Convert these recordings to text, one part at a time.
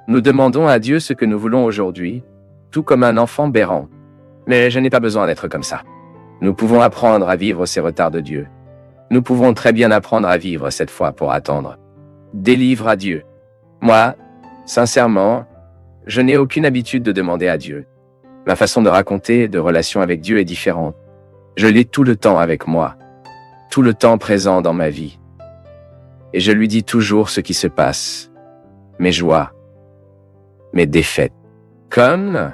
Nous demandons à Dieu ce que nous voulons aujourd'hui, tout comme un enfant berrant. Mais je n'ai pas besoin d'être comme ça. Nous pouvons apprendre à vivre ces retards de Dieu. Nous pouvons très bien apprendre à vivre cette foi pour attendre. Délivre à Dieu. Moi, sincèrement, je n'ai aucune habitude de demander à Dieu. Ma façon de raconter de relation avec Dieu est différente. Je l'ai tout le temps avec moi, tout le temps présent dans ma vie. Et je lui dis toujours ce qui se passe, mes joies, mes défaites. Comme,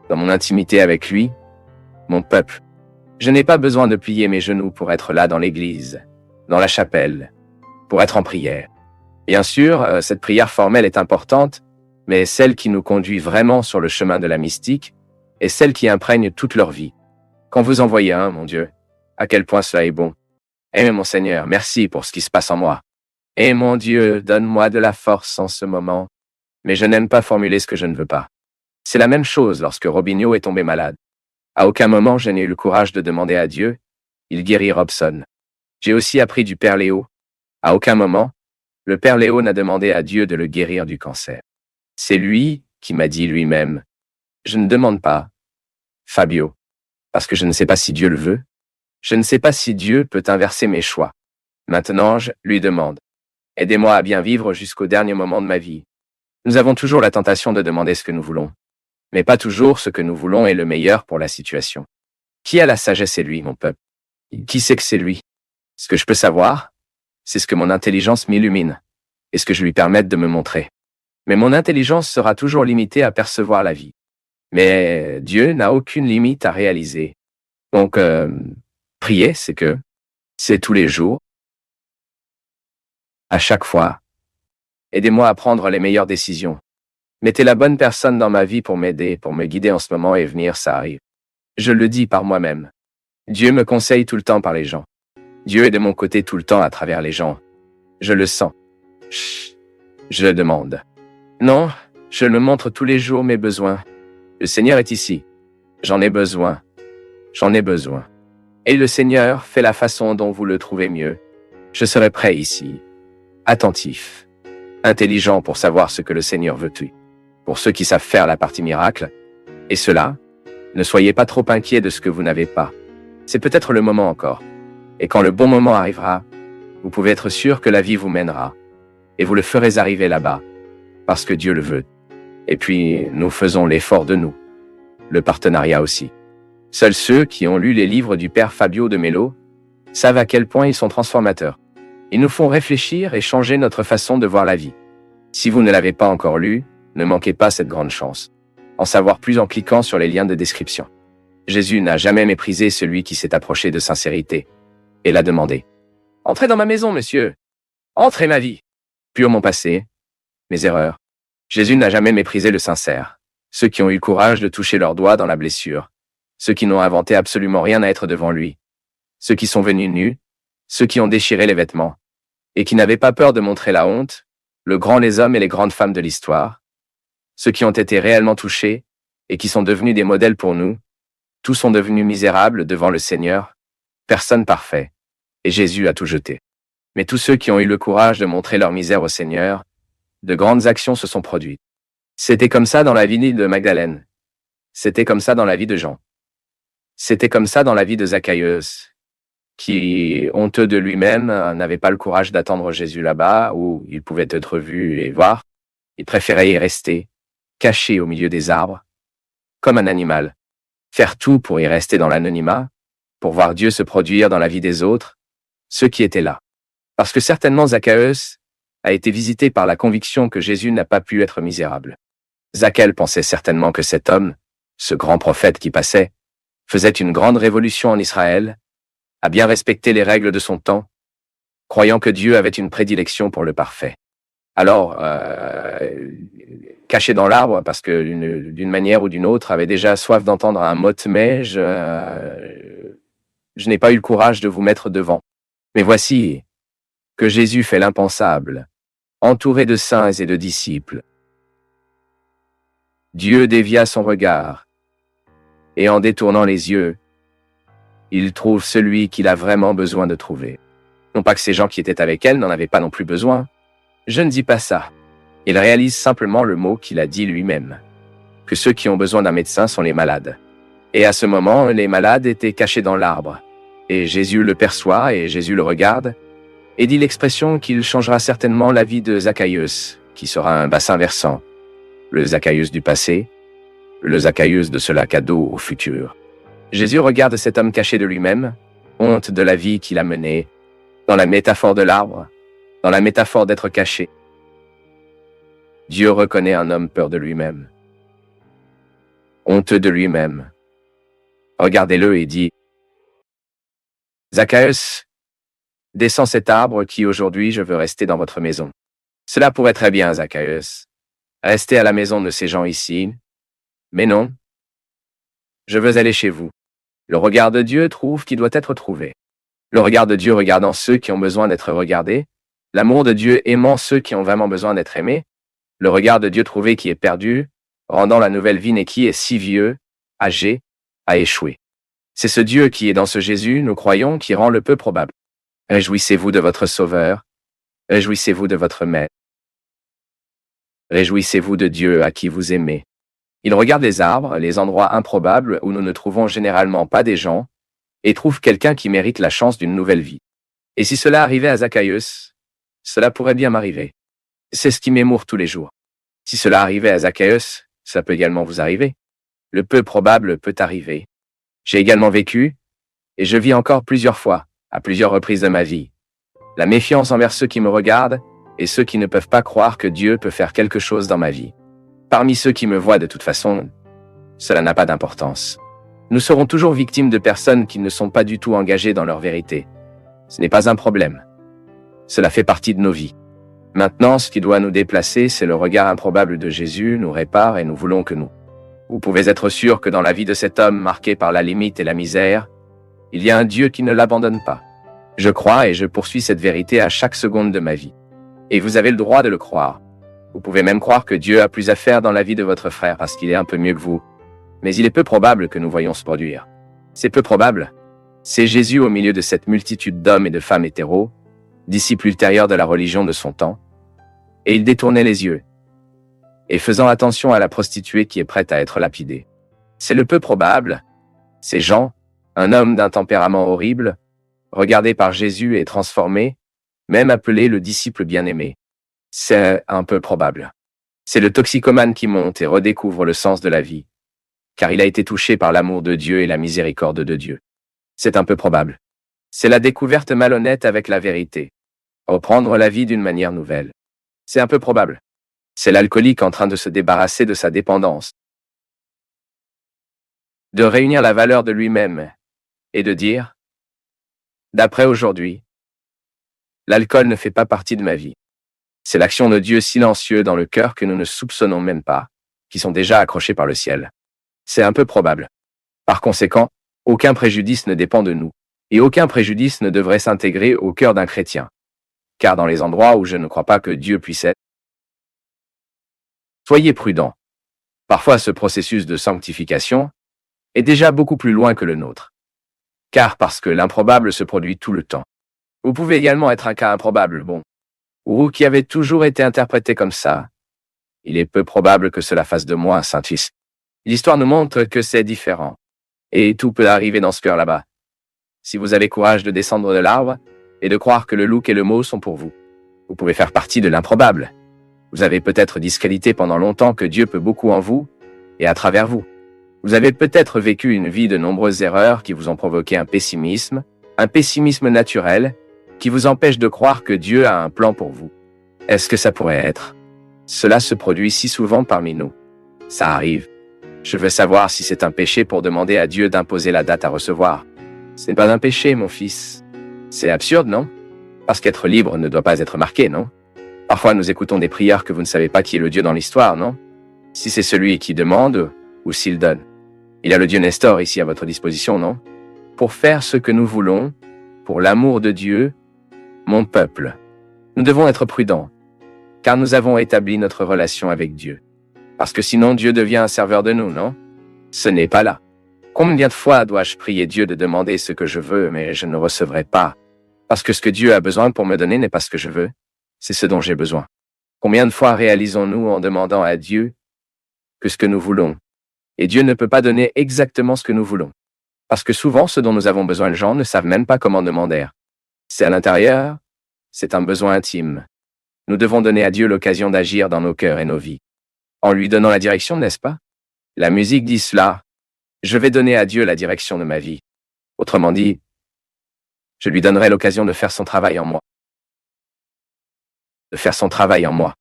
dans mon intimité avec lui, mon peuple, je n'ai pas besoin de plier mes genoux pour être là dans l'église, dans la chapelle, pour être en prière. Bien sûr, cette prière formelle est importante, mais celle qui nous conduit vraiment sur le chemin de la mystique est celle qui imprègne toute leur vie. Quand vous en voyez un, mon Dieu, à quel point cela est bon. Eh mon Seigneur, merci pour ce qui se passe en moi. Eh mon Dieu, donne-moi de la force en ce moment. Mais je n'aime pas formuler ce que je ne veux pas. C'est la même chose lorsque Robinho est tombé malade. À aucun moment je n'ai eu le courage de demander à Dieu. Il guérit Robson. J'ai aussi appris du Père Léo. À aucun moment, le Père Léo n'a demandé à Dieu de le guérir du cancer. C'est lui qui m'a dit lui-même. Je ne demande pas, Fabio, parce que je ne sais pas si Dieu le veut. Je ne sais pas si Dieu peut inverser mes choix. Maintenant, je lui demande. Aidez-moi à bien vivre jusqu'au dernier moment de ma vie. Nous avons toujours la tentation de demander ce que nous voulons. Mais pas toujours ce que nous voulons est le meilleur pour la situation. Qui a la sagesse est lui, mon peuple? Qui sait que c'est lui? Ce que je peux savoir, c'est ce que mon intelligence m'illumine, et ce que je lui permette de me montrer. Mais mon intelligence sera toujours limitée à percevoir la vie. Mais Dieu n'a aucune limite à réaliser. Donc, prier, c'est tous les jours, à chaque fois. Aidez-moi à prendre les meilleures décisions. Mettez la bonne personne dans ma vie pour m'aider, pour me guider en ce moment et venir, ça arrive. Je le dis par moi-même. Dieu me conseille tout le temps par les gens. Dieu est de mon côté tout le temps à travers les gens. Je le sens. Chut, je le demande. Non, je me montre tous les jours mes besoins. Le Seigneur est ici. J'en ai besoin. J'en ai besoin. Et le Seigneur fait la façon dont vous le trouvez mieux. Je serai prêt ici. Attentif. Intelligent pour savoir ce que le Seigneur veut tuer. Pour ceux qui savent faire la partie miracle. Et cela, ne soyez pas trop inquiets de ce que vous n'avez pas. C'est peut-être le moment encore. Et quand le bon moment arrivera, vous pouvez être sûr que la vie vous mènera. Et vous le ferez arriver là-bas. Parce que Dieu le veut. Et puis, nous faisons l'effort de nous. Le partenariat aussi. Seuls ceux qui ont lu les livres du père Fabio de Mello savent à quel point ils sont transformateurs. Ils nous font réfléchir et changer notre façon de voir la vie. Si vous ne l'avez pas encore lu, ne manquez pas cette grande chance. En savoir plus en cliquant sur les liens de description. Jésus n'a jamais méprisé celui qui s'est approché de sincérité et l'a demandé. Entrez dans ma maison, monsieur. Entrez ma vie. Pur mon passé, mes erreurs. Jésus n'a jamais méprisé le sincère. Ceux qui ont eu le courage de toucher leurs doigts dans la blessure. Ceux qui n'ont inventé absolument rien à être devant lui. Ceux qui sont venus nus. Ceux qui ont déchiré les vêtements. Et qui n'avaient pas peur de montrer la honte. Le grand les hommes et les grandes femmes de l'histoire. Ceux qui ont été réellement touchés et qui sont devenus des modèles pour nous. Tous sont devenus misérables devant le Seigneur. Personne parfait. Et Jésus a tout jeté. Mais tous ceux qui ont eu le courage de montrer leur misère au Seigneur, de grandes actions se sont produites. C'était comme ça dans la vie de Magdalène. C'était comme ça dans la vie de Jean. C'était comme ça dans la vie de Zacchaeus, qui, honteux de lui-même, n'avait pas le courage d'attendre Jésus là-bas, où il pouvait être vu et voir. Il préférait y rester, caché au milieu des arbres, comme un animal. Faire tout pour y rester dans l'anonymat, pour voir Dieu se produire dans la vie des autres, ceux qui étaient là. Parce que certainement Zacchaeus a été visité par la conviction que Jésus n'a pas pu être misérable. Zacchaeus pensait certainement que cet homme, ce grand prophète qui passait, faisait une grande révolution en Israël, a bien respecté les règles de son temps, croyant que Dieu avait une prédilection pour le parfait. Alors, caché dans l'arbre, parce que d'une manière ou d'une autre, avait déjà soif d'entendre un mot, mais je n'ai pas eu le courage de vous mettre devant. Mais voici que Jésus fait l'impensable, entouré de saints et de disciples. Dieu dévia son regard, et en détournant les yeux, il trouve celui qu'il a vraiment besoin de trouver. Non pas que ces gens qui étaient avec elle n'en avaient pas non plus besoin. Je ne dis pas ça. Il réalise simplement le mot qu'il a dit lui-même. Que ceux qui ont besoin d'un médecin sont les malades. Et à ce moment, les malades étaient cachés dans l'arbre. Et Jésus le perçoit et Jésus le regarde et dit l'expression qu'il changera certainement la vie de Zacchaeus, qui sera un bassin versant. Le Zacchaeus du passé, le Zacchaeus de ce lac à dos au futur. Jésus regarde cet homme caché de lui-même, honte de la vie qu'il a menée, dans la métaphore de l'arbre, dans la métaphore d'être caché. Dieu reconnaît un homme peur de lui-même, honteux de lui-même. Regardez-le et dit « Zacchaeus, descends cet arbre qui aujourd'hui je veux rester dans votre maison. » Cela pourrait très bien, Zacchaeus. Rester à la maison de ces gens ici. Mais non. Je veux aller chez vous. Le regard de Dieu trouve qui doit être trouvé. Le regard de Dieu regardant ceux qui ont besoin d'être regardés. L'amour de Dieu aimant ceux qui ont vraiment besoin d'être aimés. Le regard de Dieu trouvé qui est perdu, rendant la nouvelle vie née qui est si vieux, âgé, a échoué. C'est ce Dieu qui est dans ce Jésus, nous croyons, qui rend le peu probable. Réjouissez-vous de votre Sauveur. Réjouissez-vous de votre Maître. Réjouissez-vous de Dieu à qui vous aimez. Il regarde les arbres, les endroits improbables où nous ne trouvons généralement pas des gens, et trouve quelqu'un qui mérite la chance d'une nouvelle vie. Et si cela arrivait à Zacchaeus, cela pourrait bien m'arriver. C'est ce qui m'émoure tous les jours. Si cela arrivait à Zacchaeus, ça peut également vous arriver. Le peu probable peut arriver. J'ai également vécu, et je vis encore plusieurs fois, à plusieurs reprises de ma vie, la méfiance envers ceux qui me regardent et ceux qui ne peuvent pas croire que Dieu peut faire quelque chose dans ma vie. Parmi ceux qui me voient de toute façon, cela n'a pas d'importance. Nous serons toujours victimes de personnes qui ne sont pas du tout engagées dans leur vérité. Ce n'est pas un problème. Cela fait partie de nos vies. Maintenant, ce qui doit nous déplacer, c'est le regard improbable de Jésus, nous répare et nous voulons que nous. Vous pouvez être sûr que dans la vie de cet homme marqué par la limite et la misère, il y a un Dieu qui ne l'abandonne pas. Je crois et je poursuis cette vérité à chaque seconde de ma vie. Et vous avez le droit de le croire. Vous pouvez même croire que Dieu a plus à faire dans la vie de votre frère parce qu'il est un peu mieux que vous. Mais il est peu probable que nous voyions se produire. C'est peu probable. C'est Jésus au milieu de cette multitude d'hommes et de femmes hétéros, disciples ultérieurs de la religion de son temps, et il détournait les yeux, et faisant attention à la prostituée qui est prête à être lapidée. C'est le peu probable. C'est Jean, un homme d'un tempérament horrible, regardé par Jésus et transformé, même appelé le disciple bien-aimé. C'est un peu probable. C'est le toxicomane qui monte et redécouvre le sens de la vie, car il a été touché par l'amour de Dieu et la miséricorde de Dieu. C'est un peu probable. C'est la découverte malhonnête avec la vérité. Reprendre la vie d'une manière nouvelle. C'est un peu probable. C'est l'alcoolique en train de se débarrasser de sa dépendance. De réunir la valeur de lui-même et de dire, d'après aujourd'hui, l'alcool ne fait pas partie de ma vie. C'est l'action de Dieu silencieux dans le cœur que nous ne soupçonnons même pas, qui sont déjà accrochés par le ciel. C'est un peu probable. Par conséquent, aucun préjudice ne dépend de nous, et aucun préjudice ne devrait s'intégrer au cœur d'un chrétien. Car dans les endroits où je ne crois pas que Dieu puisse être, soyez prudents. Parfois ce processus de sanctification est déjà beaucoup plus loin que le nôtre. Car parce que l'improbable se produit tout le temps. Vous pouvez également être un cas improbable, ou qui avait toujours été interprété comme ça. Il est peu probable que cela fasse de moi un saint-fils. L'histoire nous montre que c'est différent. Et tout peut arriver dans ce cœur là-bas. Si vous avez courage de descendre de l'arbre et de croire que le loup et le mot sont pour vous, vous pouvez faire partie de l'improbable. Vous avez peut-être discrédité pendant longtemps que Dieu peut beaucoup en vous et à travers vous. Vous avez peut-être vécu une vie de nombreuses erreurs qui vous ont provoqué un pessimisme naturel, qui vous empêche de croire que Dieu a un plan pour vous. Est-ce que ça pourrait être? Cela se produit si souvent parmi nous. Ça arrive. Je veux savoir si c'est un péché pour demander à Dieu d'imposer la date à recevoir. Ce n'est pas un péché, mon fils. C'est absurde, non? Parce qu'être libre ne doit pas être marqué, non? Parfois nous écoutons des prières que vous ne savez pas qui est le Dieu dans l'histoire, non? Si c'est celui qui demande ou s'il donne. Il y a le Dieu Nestor ici à votre disposition, non? Pour faire ce que nous voulons, pour l'amour de Dieu, mon peuple. Nous devons être prudents, car nous avons établi notre relation avec Dieu. Parce que sinon Dieu devient un serveur de nous, non? Ce n'est pas là. Combien de fois dois-je prier Dieu de demander ce que je veux, mais je ne recevrai pas? Parce que ce que Dieu a besoin pour me donner n'est pas ce que je veux, c'est ce dont j'ai besoin. Combien de fois réalisons-nous en demandant à Dieu que ce que nous voulons? Et Dieu ne peut pas donner exactement ce que nous voulons. Parce que souvent, ce dont nous avons besoin, les gens ne savent même pas comment demander. C'est à l'intérieur, c'est un besoin intime. Nous devons donner à Dieu l'occasion d'agir dans nos cœurs et nos vies. En lui donnant la direction, n'est-ce pas? La musique dit cela. Je vais donner à Dieu la direction de ma vie. Autrement dit, je lui donnerai l'occasion de faire son travail en moi. De faire son travail en moi.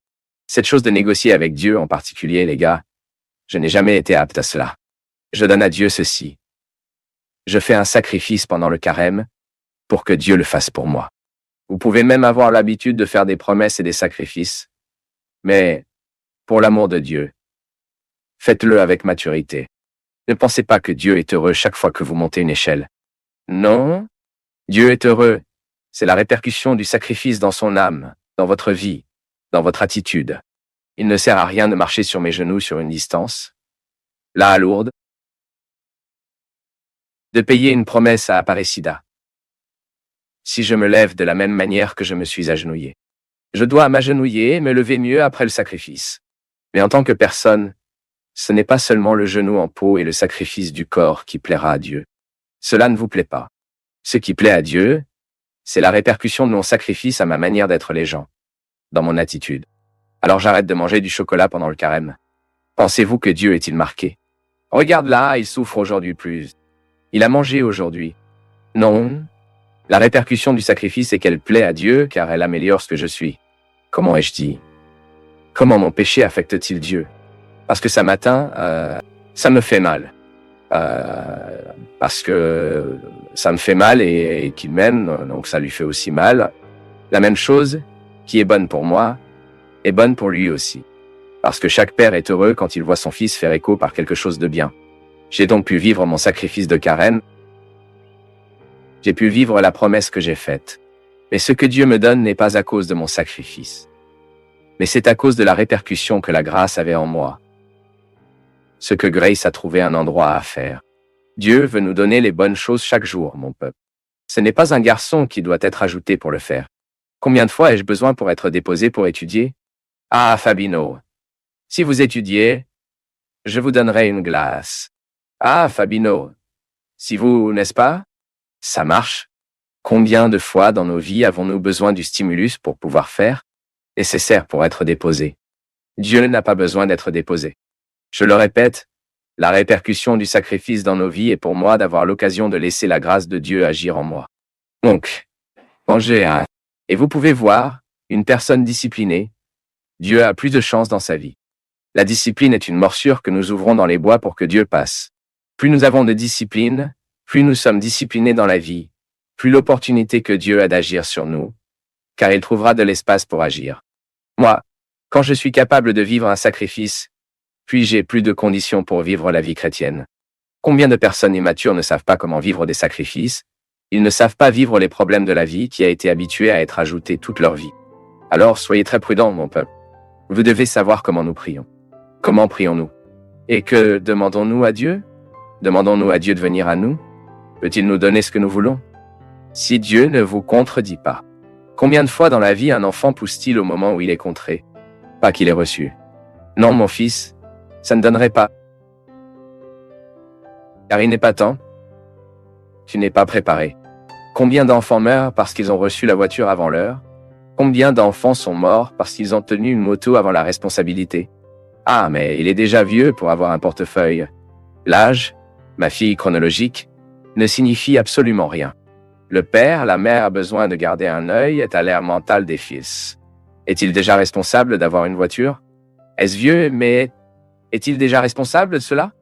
Cette chose de négocier avec Dieu en particulier, les gars, je n'ai jamais été apte à cela. Je donne à Dieu ceci. Je fais un sacrifice pendant le carême pour que Dieu le fasse pour moi. Vous pouvez même avoir l'habitude de faire des promesses et des sacrifices, mais pour l'amour de Dieu, faites-le avec maturité. Ne pensez pas que Dieu est heureux chaque fois que vous montez une échelle. Non, Dieu est heureux. C'est la répercussion du sacrifice dans son âme, dans votre vie, dans votre attitude. Il ne sert à rien de marcher sur mes genoux sur une distance, là à Lourdes, de payer une promesse à Aparecida. Si je me lève de la même manière que je me suis agenouillé. Je dois m'agenouiller et me lever mieux après le sacrifice. Mais en tant que personne, ce n'est pas seulement le genou en peau et le sacrifice du corps qui plaira à Dieu. Cela ne vous plaît pas. Ce qui plaît à Dieu, c'est la répercussion de mon sacrifice à ma manière d'être les gens, dans mon attitude. Alors j'arrête de manger du chocolat pendant le carême. Pensez-vous que Dieu est-il marqué? Regarde là, il souffre aujourd'hui plus. Il a mangé aujourd'hui. Non. La répercussion du sacrifice est qu'elle plaît à Dieu car elle améliore ce que je suis. Comment ai-je dit? Comment mon péché affecte-t-il Dieu? Parce que ça m'atteint, ça me fait mal. Parce que ça me fait mal et qu'il m'aime, donc ça lui fait aussi mal. La même chose qui est bonne pour moi est bonne pour lui aussi. Parce que chaque père est heureux quand il voit son fils faire écho par quelque chose de bien. J'ai donc pu vivre mon sacrifice de carême. J'ai pu vivre la promesse que j'ai faite. Mais ce que Dieu me donne n'est pas à cause de mon sacrifice. Mais c'est à cause de la répercussion que la grâce avait en moi. Ce que Grace a trouvé un endroit à faire. Dieu veut nous donner les bonnes choses chaque jour, mon peuple. Ce n'est pas un garçon qui doit être ajouté pour le faire. Combien de fois ai-je besoin pour être déposé pour étudier? Ah, Fabino. Si vous étudiez, je vous donnerai une glace. Ah, Fabino. Si vous, n'est-ce pas? Ça marche. Combien de fois dans nos vies avons-nous besoin du stimulus pour pouvoir faire? Nécessaire pour être déposé. Dieu n'a pas besoin d'être déposé. Je le répète, la répercussion du sacrifice dans nos vies est pour moi d'avoir l'occasion de laisser la grâce de Dieu agir en moi. Donc, mangez un. Et vous pouvez voir, une personne disciplinée, Dieu a plus de chance dans sa vie. La discipline est une morsure que nous ouvrons dans les bois pour que Dieu passe. Plus nous avons de discipline, plus nous sommes disciplinés dans la vie, plus l'opportunité que Dieu a d'agir sur nous, car il trouvera de l'espace pour agir. Moi, quand je suis capable de vivre un sacrifice, puis j'ai plus de conditions pour vivre la vie chrétienne. Combien de personnes immatures ne savent pas comment vivre des sacrifices? Ils ne savent pas vivre les problèmes de la vie qui a été habituée à être ajoutée toute leur vie. Alors soyez très prudents, mon peuple. Vous devez savoir comment nous prions. Comment prions-nous? Et que demandons-nous à Dieu? Demandons-nous à Dieu de venir à nous? Peut-il nous donner ce que nous voulons? Si Dieu ne vous contredit pas. Combien de fois dans la vie un enfant pousse-t-il au moment où il est contré? Pas qu'il est reçu. Non, mon fils, ça ne donnerait pas. Car il n'est pas temps. Tu n'es pas préparé. Combien d'enfants meurent parce qu'ils ont reçu la voiture avant l'heure? Combien d'enfants sont morts parce qu'ils ont tenu une moto avant la responsabilité? Ah, mais il est déjà vieux pour avoir un portefeuille. L'âge, ma fille chronologique, ne signifie absolument rien. Le père, la mère a besoin de garder un œil est à l'ère mentale des fils. Est-il déjà responsable d'avoir une voiture? Est-ce vieux, mais est-il déjà responsable de cela?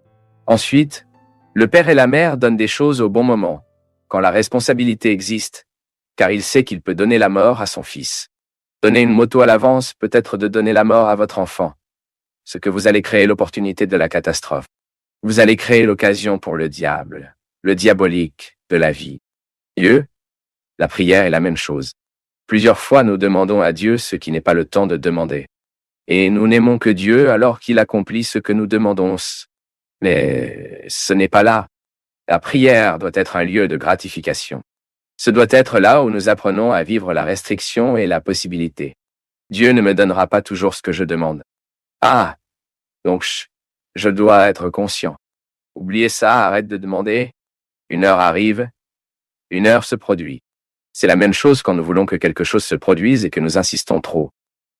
Ensuite, le père et la mère donnent des choses au bon moment, quand la responsabilité existe, car il sait qu'il peut donner la mort à son fils. Donner une moto à l'avance peut être de donner la mort à votre enfant, ce que vous allez créer l'opportunité de la catastrophe. Vous allez créer l'occasion pour le diable, le diabolique de la vie. Dieu, la prière est la même chose. Plusieurs fois nous demandons à Dieu ce qui n'est pas le temps de demander. Et nous n'aimons que Dieu alors qu'il accomplit ce que nous demandons. Mais ce n'est pas là. La prière doit être un lieu de gratification. Ce doit être là où nous apprenons à vivre la restriction et la possibilité. Dieu ne me donnera pas toujours ce que je demande. Ah, donc je dois être conscient. Oubliez ça, arrête de demander. Une heure arrive, une heure se produit. C'est la même chose quand nous voulons que quelque chose se produise et que nous insistons trop.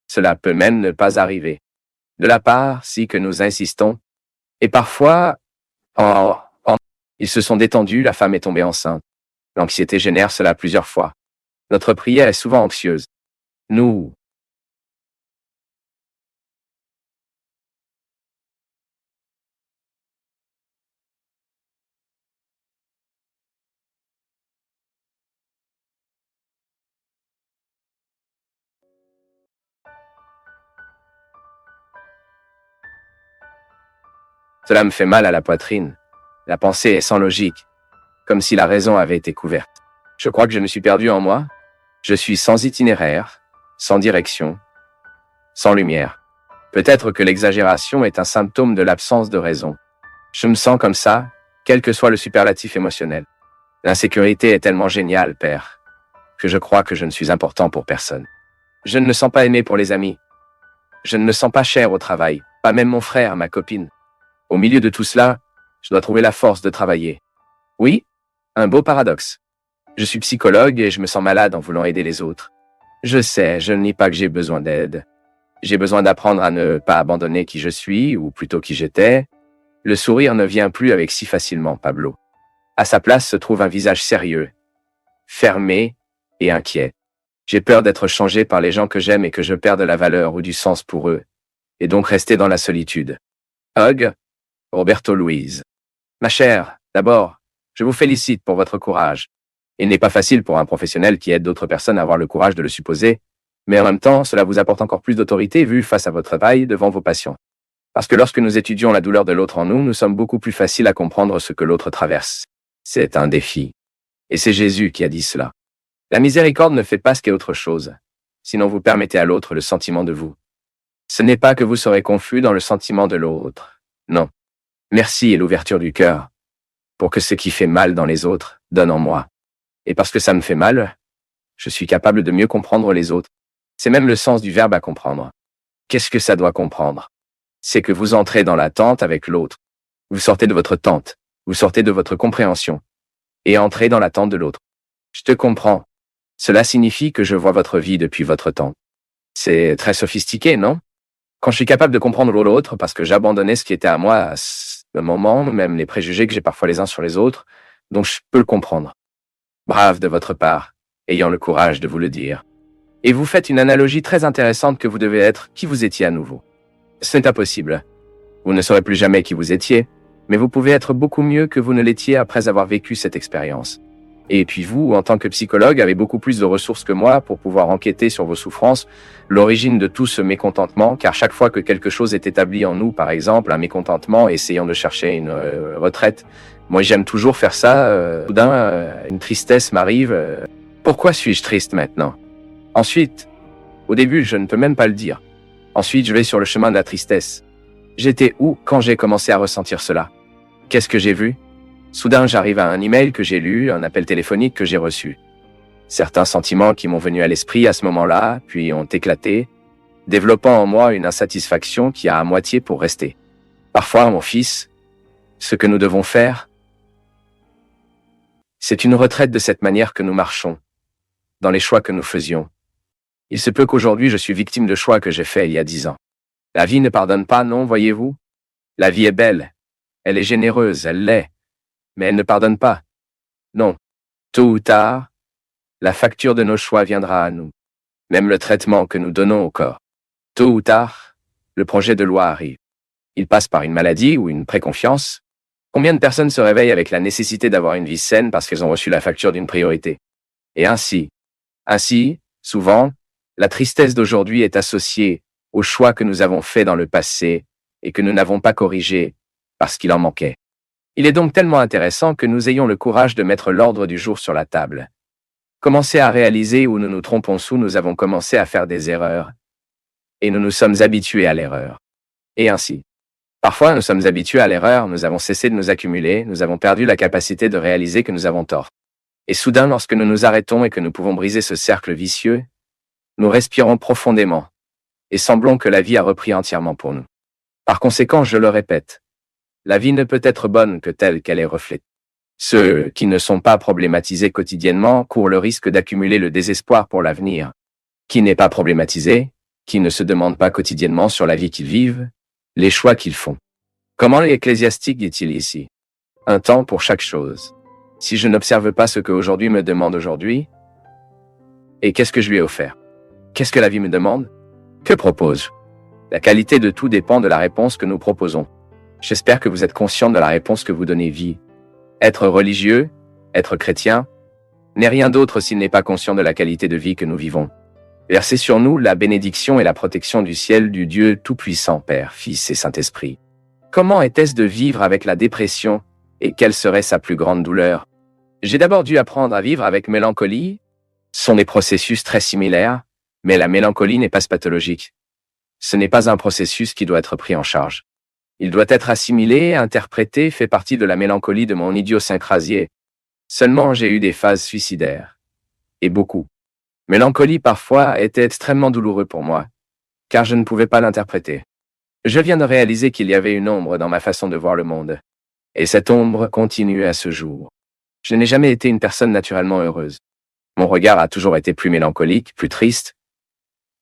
Cela peut même ne pas arriver. De la part, si que nous insistons, et parfois, ils se sont détendus, la femme est tombée enceinte. L'anxiété génère cela plusieurs fois. Notre prière est souvent anxieuse. Nous, cela me fait mal à la poitrine. La pensée est sans logique, comme si la raison avait été couverte. Je crois que je me suis perdu en moi. Je suis sans itinéraire, sans direction, sans lumière. Peut-être que l'exagération est un symptôme de l'absence de raison. Je me sens comme ça, quel que soit le superlatif émotionnel. L'insécurité est tellement géniale, père, que je crois que je ne suis important pour personne. Je ne me sens pas aimé pour les amis. Je ne me sens pas cher au travail, pas même mon frère, ma copine. Au milieu de tout cela, je dois trouver la force de travailler. Oui, un beau paradoxe. Je suis psychologue et je me sens malade en voulant aider les autres. Je sais, je ne nie pas que j'ai besoin d'aide. J'ai besoin d'apprendre à ne pas abandonner qui je suis, ou plutôt qui j'étais. Le sourire ne vient plus avec si facilement, Pablo. À sa place se trouve un visage sérieux, fermé et inquiet. J'ai peur d'être changé par les gens que j'aime et que je perde la valeur ou du sens pour eux, et donc rester dans la solitude. Hug, Roberto Louise. Ma chère, d'abord, je vous félicite pour votre courage. Il n'est pas facile pour un professionnel qui aide d'autres personnes à avoir le courage de le supposer, mais en même temps, cela vous apporte encore plus d'autorité vu face à votre travail devant vos patients. Parce que lorsque nous étudions la douleur de l'autre en nous, nous sommes beaucoup plus faciles à comprendre ce que l'autre traverse. C'est un défi. Et c'est Jésus qui a dit cela. La miséricorde ne fait pas ce qu'est autre chose, sinon vous permettez à l'autre le sentiment de vous. Ce n'est pas que vous serez confus dans le sentiment de l'autre. Non. Merci et l'ouverture du cœur, pour que ce qui fait mal dans les autres donne en moi. Et parce que ça me fait mal, je suis capable de mieux comprendre les autres. C'est même le sens du verbe à comprendre. Qu'est-ce que ça doit comprendre? C'est que vous entrez dans la tente avec l'autre. Vous sortez de votre tente, vous sortez de votre compréhension, et entrez dans la tente de l'autre. Je te comprends. Cela signifie que je vois votre vie depuis votre tente. C'est très sophistiqué, non? Quand je suis capable de comprendre l'autre parce que j'abandonnais ce qui était à moi à ce moment, même les préjugés que j'ai parfois les uns sur les autres, donc je peux le comprendre. Brave de votre part, ayant le courage de vous le dire. Et vous faites une analogie très intéressante que vous devez être qui vous étiez à nouveau. Ce n'est impossible. Vous ne saurez plus jamais qui vous étiez, mais vous pouvez être beaucoup mieux que vous ne l'étiez après avoir vécu cette expérience. Et puis vous, en tant que psychologue, avez beaucoup plus de ressources que moi pour pouvoir enquêter sur vos souffrances, l'origine de tout ce mécontentement, car chaque fois que quelque chose est établi en nous, par exemple, un mécontentement, essayant de chercher une retraite, moi j'aime toujours faire ça, soudain, une tristesse m'arrive. Pourquoi suis-je triste maintenant? Ensuite, au début, je ne peux même pas le dire. Ensuite, je vais sur le chemin de la tristesse. J'étais où quand j'ai commencé à ressentir cela? Qu'est-ce que j'ai vu? Soudain, j'arrive à un email que j'ai lu, un appel téléphonique que j'ai reçu. Certains sentiments qui m'ont venu à l'esprit à ce moment-là, puis ont éclaté, développant en moi une insatisfaction qui a à moitié pour rester. Parfois, mon fils, ce que nous devons faire, c'est une retraite de cette manière que nous marchons, dans les choix que nous faisions. Il se peut qu'aujourd'hui je suis victime de choix que j'ai faits il y a 10 ans. La vie ne pardonne pas, non, voyez-vous? La vie est belle, elle est généreuse, elle l'est, mais elle ne pardonne pas. Non. Tôt ou tard, la facture de nos choix viendra à nous. Même le traitement que nous donnons au corps. Tôt ou tard, le projet de loi arrive. Il passe par une maladie ou une préconfiance. Combien de personnes se réveillent avec la nécessité d'avoir une vie saine parce qu'elles ont reçu la facture d'une priorité? Et ainsi, souvent, la tristesse d'aujourd'hui est associée aux choix que nous avons faits dans le passé et que nous n'avons pas corrigés parce qu'il en manquait. Il est donc tellement intéressant que nous ayons le courage de mettre l'ordre du jour sur la table. Commencer à réaliser où nous nous trompons sous nous avons commencé à faire des erreurs. Et nous nous sommes habitués à l'erreur. Et ainsi. Parfois, nous sommes habitués à l'erreur, nous avons cessé de nous accumuler, nous avons perdu la capacité de réaliser que nous avons tort. Et soudain, lorsque nous nous arrêtons et que nous pouvons briser ce cercle vicieux, nous respirons profondément, et semblons que la vie a repris entièrement pour nous. Par conséquent, je le répète, la vie ne peut être bonne que telle qu'elle est reflétée. Ceux qui ne sont pas problématisés quotidiennement courent le risque d'accumuler le désespoir pour l'avenir. Qui n'est pas problématisé, qui ne se demande pas quotidiennement sur la vie qu'ils vivent, les choix qu'ils font. Comment l'Ecclésiastique dit-il ici? Un temps pour chaque chose. Si je n'observe pas ce que aujourd'hui me demande aujourd'hui, et qu'est-ce que je lui ai offert? Qu'est-ce que la vie me demande? Que propose-je? La qualité de tout dépend de la réponse que nous proposons. J'espère que vous êtes conscient de la réponse que vous donnez vie. Être religieux, être chrétien, n'est rien d'autre s'il n'est pas conscient de la qualité de vie que nous vivons. Versez sur nous la bénédiction et la protection du ciel du Dieu Tout-Puissant, Père, Fils et Saint-Esprit. Comment était-ce de vivre avec la dépression et quelle serait sa plus grande douleur? J'ai d'abord dû apprendre à vivre avec mélancolie. Ce sont des processus très similaires, mais la mélancolie n'est pas pathologique. Ce n'est pas un processus qui doit être pris en charge. Il doit être assimilé, interprété, fait partie de la mélancolie de mon idiosyncrasie. Seulement j'ai eu des phases suicidaires. Et beaucoup. Mélancolie parfois était extrêmement douloureux pour moi, car je ne pouvais pas l'interpréter. Je viens de réaliser qu'il y avait une ombre dans ma façon de voir le monde. Et cette ombre continue à ce jour. Je n'ai jamais été une personne naturellement heureuse. Mon regard a toujours été plus mélancolique, plus triste.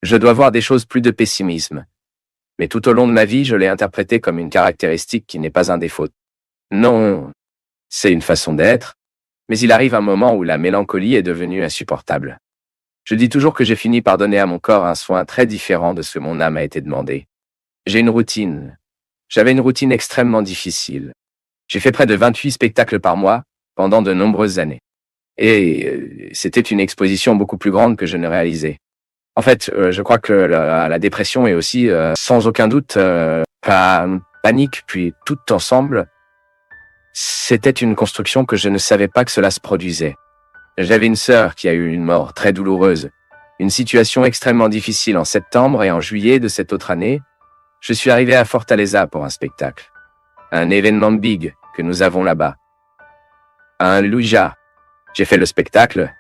Je dois voir des choses plus de pessimisme. Mais tout au long de ma vie, je l'ai interprété comme une caractéristique qui n'est pas un défaut. Non, c'est une façon d'être, mais il arrive un moment où la mélancolie est devenue insupportable. Je dis toujours que j'ai fini par donner à mon corps un soin très différent de ce que mon âme a été demandé. J'ai une routine. J'avais une routine extrêmement difficile. J'ai fait près de 28 spectacles par mois pendant de nombreuses années. Et c'était une exposition beaucoup plus grande que je ne réalisais. En fait, je crois que la dépression est aussi, sans aucun doute, panique, puis tout ensemble. C'était une construction que je ne savais pas que cela se produisait. J'avais une sœur qui a eu une mort très douloureuse, une situation extrêmement difficile en septembre et en juillet de cette autre année. Je suis arrivé à Fortaleza pour un spectacle. Un événement big que nous avons là-bas. Un Luja. J'ai fait le spectacle,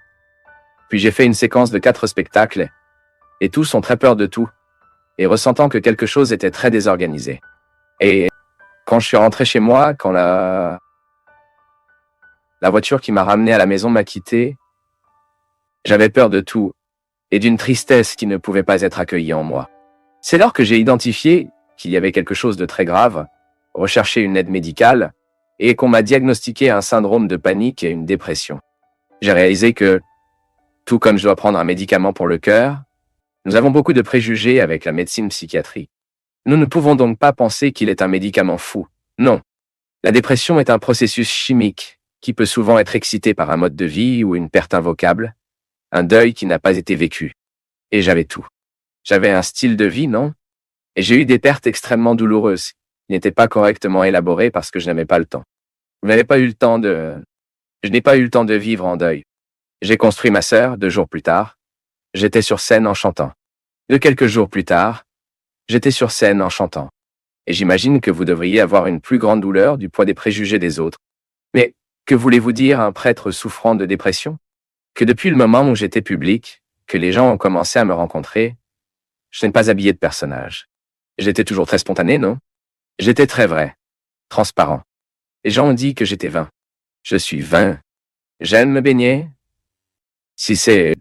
puis j'ai fait une séquence de 4 spectacles, et tous ont très peur de tout, et ressentant que quelque chose était très désorganisé. Et quand je suis rentré chez moi, quand la voiture qui m'a ramené à la maison m'a quitté, j'avais peur de tout, et d'une tristesse qui ne pouvait pas être accueillie en moi. C'est alors que j'ai identifié qu'il y avait quelque chose de très grave, recherché une aide médicale, et qu'on m'a diagnostiqué un syndrome de panique et une dépression. J'ai réalisé que, tout comme je dois prendre un médicament pour le cœur, nous avons beaucoup de préjugés avec la médecine psychiatrie. Nous ne pouvons donc pas penser qu'il est un médicament fou. Non. La dépression est un processus chimique qui peut souvent être excité par un mode de vie ou une perte invocable, un deuil qui n'a pas été vécu. Et j'avais tout. J'avais un style de vie, non? Et j'ai eu des pertes extrêmement douloureuses, qui n'étaient pas correctement élaborées parce que je n'avais pas le temps. Je n'ai pas eu le temps de vivre en deuil. J'ai construit ma sœur 2 jours plus tard. J'étais sur scène en chantant. Quelques jours plus tard, j'étais sur scène en chantant. Et j'imagine que vous devriez avoir une plus grande douleur du poids des préjugés des autres. Mais que voulez-vous dire un prêtre souffrant de dépression? Que depuis le moment où j'étais public, que les gens ont commencé à me rencontrer, je n'ai pas habillé de personnage. J'étais toujours très spontané, non? J'étais très vrai, transparent. Les gens ont dit que j'étais vain. Je suis vain. J'aime me baigner. Si c'est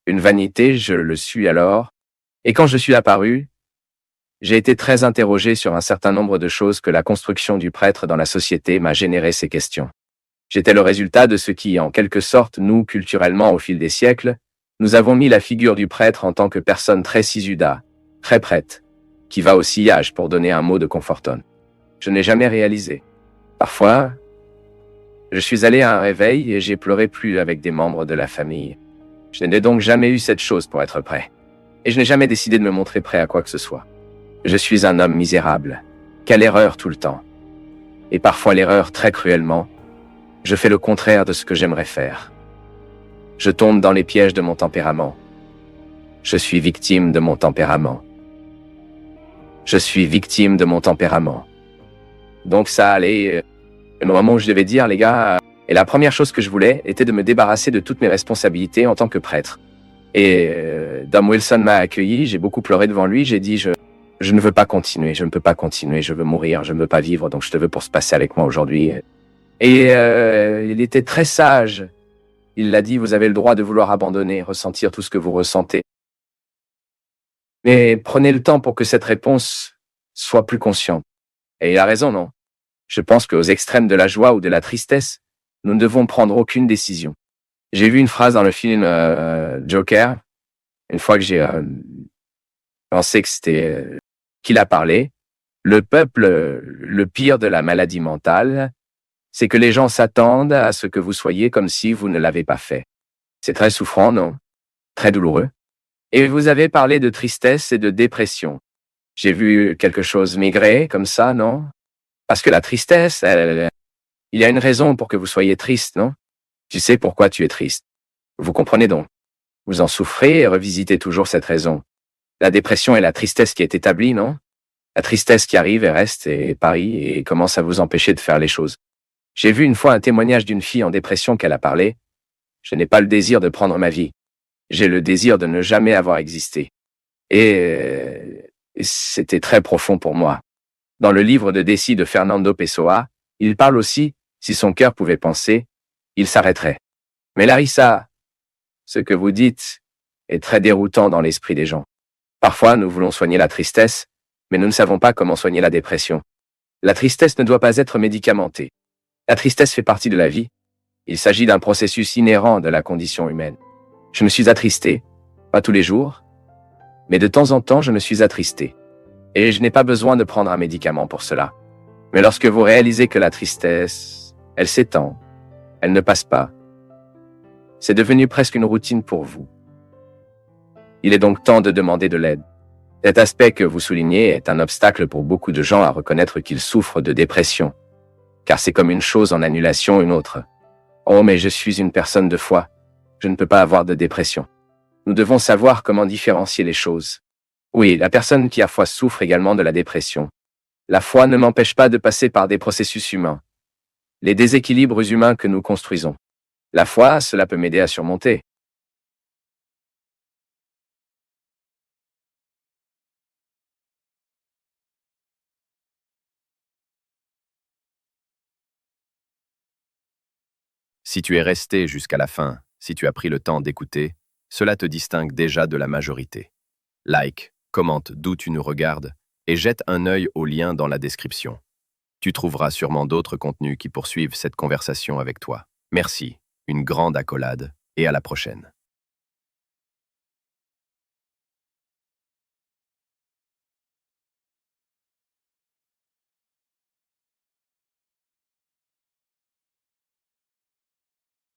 une vanité, je le suis alors. Et quand je suis apparu, j'ai été très interrogé sur un certain nombre de choses que la construction du prêtre dans la société m'a généré ces questions. J'étais le résultat de ce qui, en quelque sorte, nous, culturellement, au fil des siècles, nous avons mis la figure du prêtre en tant que personne très sisuda, très prête, qui va au sillage pour donner un mot de confortone. Je n'ai jamais réalisé. Parfois, je suis allé à un réveil et j'ai pleuré plus avec des membres de la famille. Je n'ai donc jamais eu cette chose pour être prêt. Et je n'ai jamais décidé de me montrer prêt à quoi que ce soit. Je suis un homme misérable. Quelle erreur tout le temps. Et parfois l'erreur très cruellement. Je fais le contraire de ce que j'aimerais faire. Je tombe dans les pièges de mon tempérament. Je suis victime de mon tempérament. Je suis victime de mon tempérament. Donc ça allait, le moment où je devais dire, les gars, et la première chose que je voulais était de me débarrasser de toutes mes responsabilités en tant que prêtre. Et Dom Wilson m'a accueilli, j'ai beaucoup pleuré devant lui, j'ai dit je ne veux pas continuer, je ne peux pas continuer, je veux mourir, je ne veux pas vivre, donc je te veux pour se passer avec moi aujourd'hui. Et il était très sage. Il l'a dit, vous avez le droit de vouloir abandonner, ressentir tout ce que vous ressentez. Mais prenez le temps pour que cette réponse soit plus consciente. Et il a raison, non? Je pense qu'aux extrêmes de la joie ou de la tristesse, nous ne devons prendre aucune décision. J'ai vu une phrase dans le film Joker, une fois que j'ai pensé que c'était qu'il a parlé. Le peuple, le pire de la maladie mentale, c'est que les gens s'attendent à ce que vous soyez comme si vous ne l'avez pas fait. C'est très souffrant, non? Très douloureux. Et vous avez parlé de tristesse et de dépression. J'ai vu quelque chose maigrer comme ça, non? Parce que la tristesse, il y a une raison pour que vous soyez triste, non? Tu sais pourquoi tu es triste. Vous comprenez donc? Vous en souffrez et revisitez toujours cette raison. La dépression est la tristesse qui est établie, non? La tristesse qui arrive et reste et parie et commence à vous empêcher de faire les choses. J'ai vu une fois un témoignage d'une fille en dépression qu'elle a parlé. Je n'ai pas le désir de prendre ma vie. J'ai le désir de ne jamais avoir existé. Et c'était très profond pour moi. Dans le livre de décis de Fernando Pessoa, il parle aussi, si son cœur pouvait penser, il s'arrêterait. Mais Larissa, ce que vous dites est très déroutant dans l'esprit des gens. Parfois, nous voulons soigner la tristesse, mais nous ne savons pas comment soigner la dépression. La tristesse ne doit pas être médicamentée. La tristesse fait partie de la vie. Il s'agit d'un processus inhérent de la condition humaine. Je me suis attristé, pas tous les jours, mais de temps en temps, je me suis attristé. Et je n'ai pas besoin de prendre un médicament pour cela. Mais lorsque vous réalisez que la tristesse, elle s'étend, elle ne passe pas, c'est devenu presque une routine pour vous. Il est donc temps de demander de l'aide. Cet aspect que vous soulignez est un obstacle pour beaucoup de gens à reconnaître qu'ils souffrent de dépression. Car c'est comme une chose en annulation une autre. Oh, mais je suis une personne de foi. Je ne peux pas avoir de dépression. Nous devons savoir comment différencier les choses. Oui, la personne qui a foi souffre également de la dépression. La foi ne m'empêche pas de passer par des processus humains. Les déséquilibres humains que nous construisons. La foi, cela peut m'aider à surmonter. Si tu es resté jusqu'à la fin, si tu as pris le temps d'écouter, cela te distingue déjà de la majorité. Like, commente d'où tu nous regardes et jette un œil au lien dans la description. Tu trouveras sûrement d'autres contenus qui poursuivent cette conversation avec toi. Merci, une grande accolade et à la prochaine.